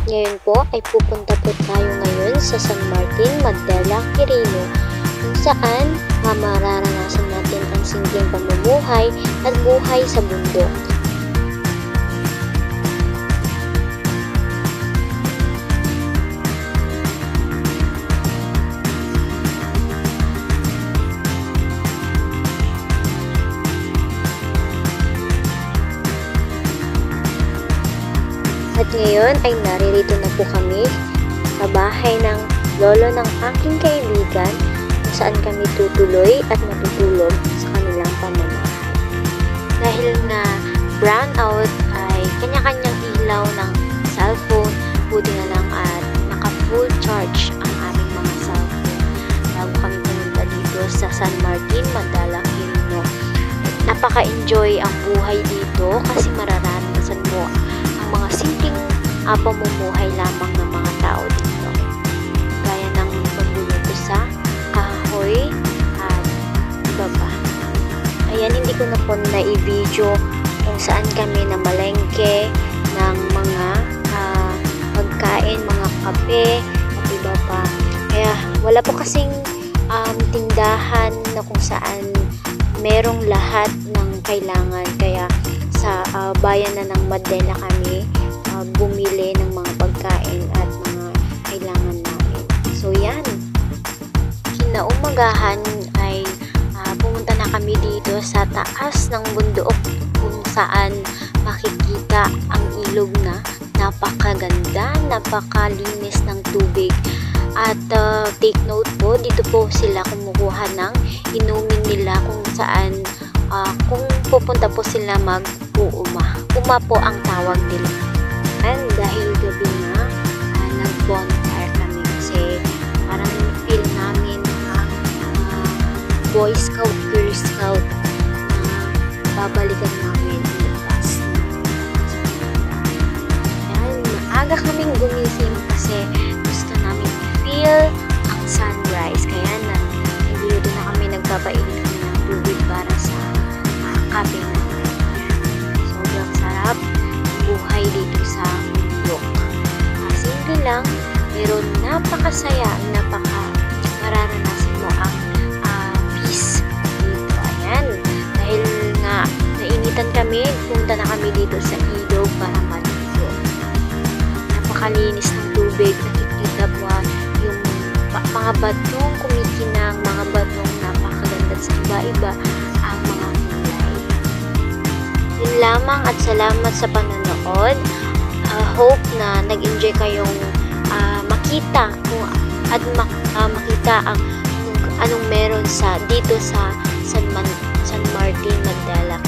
Ngayon po ay pupunta po tayo ngayon sa San Martin, Magdala, Quirino, kung saan mararanasan natin ang simpleng pamumuhay at buhay sa bundok. At ngayon ay naririto na po kami sa bahay ng lolo ng aking kaibigan kung saan kami tutuloy at matutulog sa kanilang pamamahay. Dahil nga brown out ay kanya-kanyang ilaw ng cellphone, buti na lang at naka-full charge ang aming mga cellphone bago kami pumunta dito sa San Martin, Magdala, Quirino. Napaka-enjoy ang buhay dito kasi mararanasan mo mga simpleng pamumuhay lamang ng mga tao dito. Gaya ng pagluluto sa kahoy at iba pa. Ayan, hindi ko na po na-i-video kung saan kami na malengke ng mga pagkain, mga kape at iba pa. Kaya wala po kasing tindahan na kung saan merong lahat ng kailangan. Kaya sa bayan na ng Magdala kami bumili ng mga pagkain at mga kailangan namin. So yan, kinaumagahan ay pumunta na kami dito sa taas ng bundok kung saan makikita ang ilog na napakaganda, napakalinis ng tubig. At take note po, dito po sila kumukuha ng inumin nila kung saan kung pupunta po sila mag-uuma. Uma po ang tawag nila. And dahil gabi na, nag-bonfire kami kasi parang feel namin ang Boy Scout, Girl Scout na babalikan namin in the past. Ayan, maaga kaming gumising kasi gusto namin feel ang sunrise. Kaya dito na kami nagpapainit kami ng tubig para sa kape namin. Sobrang sarap buhay dito sa bundok. Simple lang, pero napakasaya, mararanasan mo ang peace dito. Ayan, dahil nga nainitan kami, punta na kami dito sa ilog para maligo. Napakalinis ng tubig, nakikita mo yung mga batong kumikinang, mga batong napakaganda sa iba-iba ang mga kulay. Yun lamang at salamat sa panonood. Hope na nag-enjoy kayong makita at makita ang anong meron dito sa San Martin, Magdala.